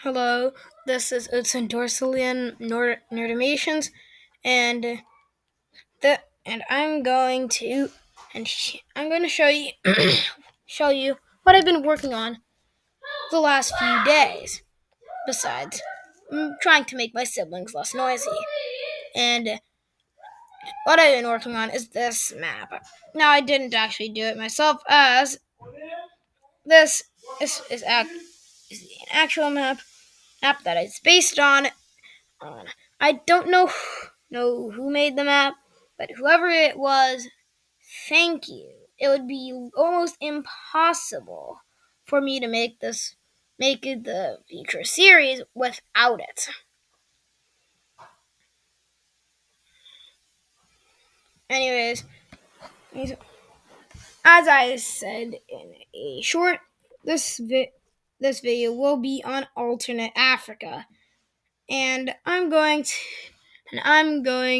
Hello, this is Utsan Dorsalian Nerdamations, and I'm going to I'm going to show you what I've been working on the last few days. Besides, trying to make my siblings less noisy, and what I've been working on is this map. Now, I didn't actually do it myself, as this is an actual map that it's based on. I don't know who made the map, but whoever it was, thank you. It would be almost impossible for me to make it the future series without it. Anyways, as I said in a short, this video will be on alternate Africa, and I'm going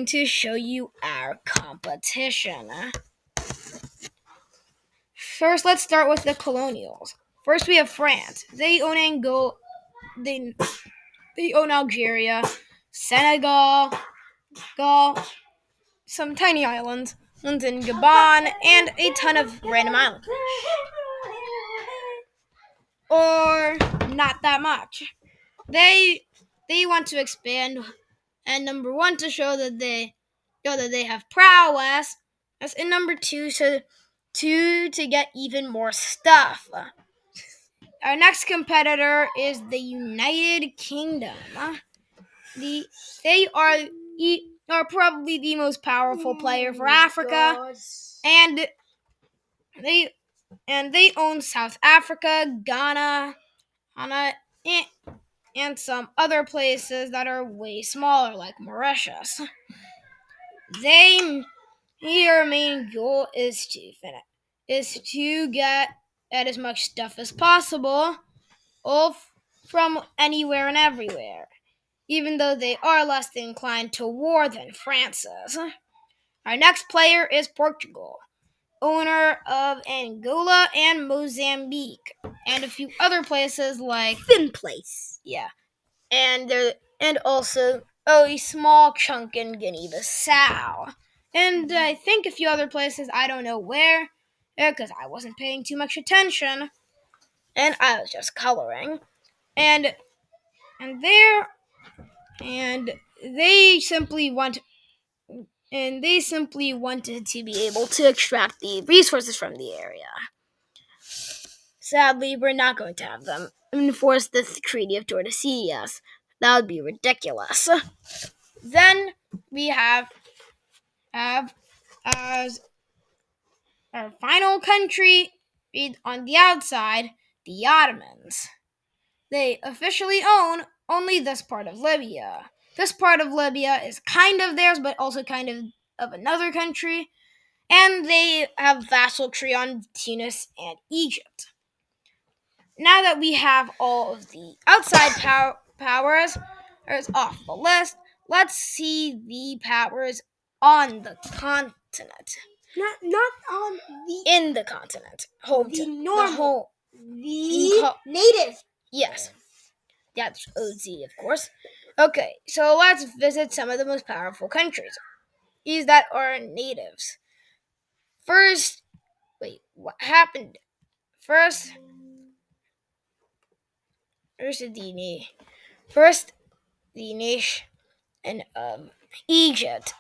to show you our competition. First, let's start with the colonials. First, we have France. They own Angola. They own Algeria, Senegal, Gaul, some tiny islands, ones in Gabon, and a ton of random islands. Or not that much. They want to expand, and number one, to show that they have prowess. And number two, to get even more stuff. Our next competitor is the United Kingdom. They are probably the most powerful player for Africa, and they they own South Africa, Ghana, and some other places that are way smaller, like Mauritius. Their main goal is to get at as much stuff as possible, all from anywhere and everywhere, even though they are less inclined to war than France is. Our next player is Portugal, owner of Angola and Mozambique, and a few other places like Thin place. yeah, and also a small chunk in Guinea-Bissau, and I think a few other places. I don't know where, because I wasn't paying too much attention, and I was just coloring, and and there and they simply want and they simply wanted to be able to extract the resources from the area. Sadly, we're not going to have them enforce the Treaty of Tordesillas. That would be ridiculous. Then we have as our final country on the outside, the Ottomans. They officially own only this part of Libya. This part of Libya is kind of theirs, but also kind of another country, and they have vassaltry on Tunis and Egypt. Now that we have all of the outside powers off the list, let's see the powers on the continent. Not on the In the continent. the native. Yes. That's OZ, of course. Okay, so let's visit some of the most powerful countries. These that are natives. First, what happened? First, first the nation of Egypt.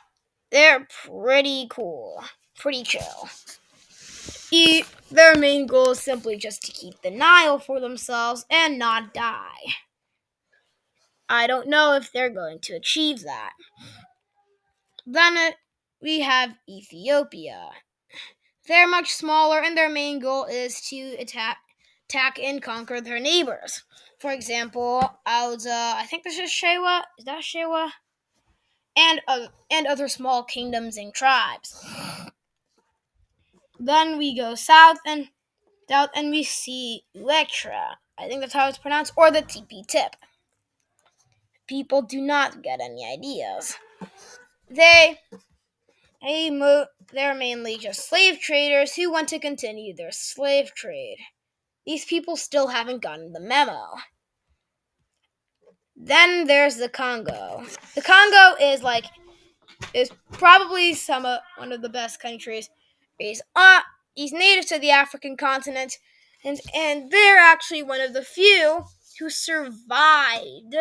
They're pretty cool, pretty chill. Their main goal is simply just to keep the Nile for themselves and not die. I don't know if they're going to achieve that. Then we have Ethiopia. They're much smaller, and their main goal is to attack and conquer their neighbors. For example, I think this is Shewa. Is that Shewa? And other small kingdoms and tribes. Then we go south and we see Electra. I think that's how it's pronounced, or the TP tip. People do not get any ideas. They're mainly just slave traders who want to continue their slave trade. These people still haven't gotten the memo. Then there's the Congo. The Congo is probably one of the best countries. He's native to the African continent, and they're actually one of the few who survived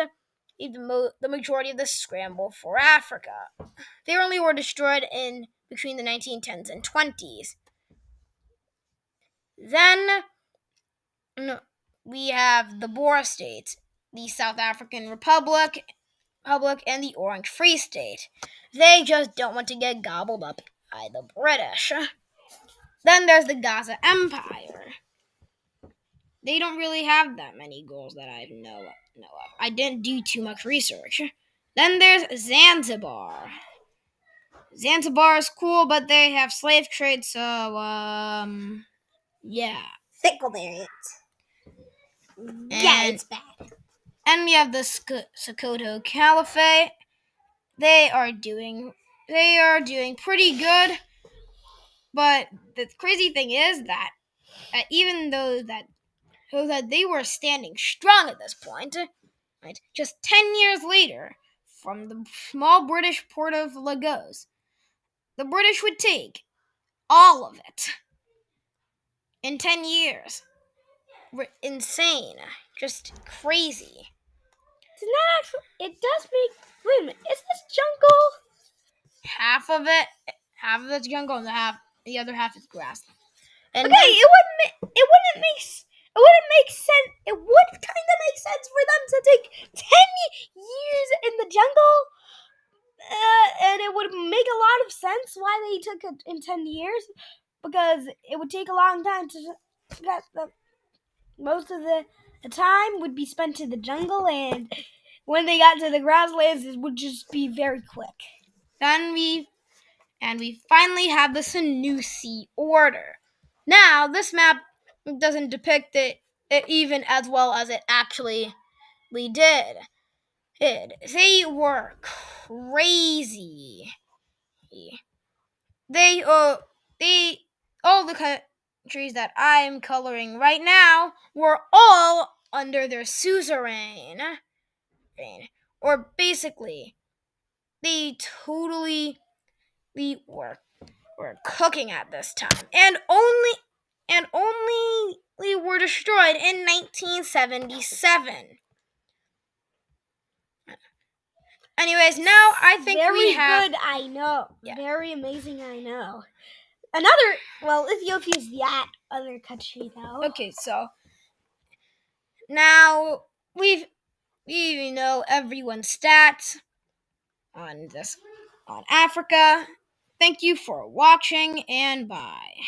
the majority of the scramble for Africa. They only were destroyed in between the 1910s and 20s. Then we have the Boer State, the South African Republic, and the Orange Free State. They just don't want to get gobbled up by the British. Then there's the Gaza Empire. They don't really have that many goals that I know of. I didn't do too much research. Then there's Zanzibar. Zanzibar is cool, but they have slave trade, so yeah. Thickleberry. Yeah, it's bad. And we have the Sokoto Caliphate. They are doing pretty good. But the crazy thing is that even though that they were standing strong at this point, right, just 10 years later, from the small British port of Lagos, the British would take all of it in 10 years. Insane. Just crazy. It's not actually. It does make. Wait a minute. Is this jungle? Half of it's jungle, and the other half is grass. And okay, it wouldn't make sense. It would kind of make sense for them to take 10 years in the jungle, and it would make a lot of sense why they took it in 10 years, because it would take a long time to get the. Most of the time would be spent in the jungle, and when they got to the grasslands, it would just be very quick. Then we finally have the Senussi Order. Now, this map doesn't depict it even as well as it actually did. They were crazy. They all the countries that I'm coloring right now were all under their suzerain. Or basically, they totally were cooking at this time, and only were destroyed in 1977. Anyways, now I think we have very good. I know, very amazing. I know. Ethiopia is that other country though. Okay, so now we know everyone's stats on Africa. Thank you for watching, and bye.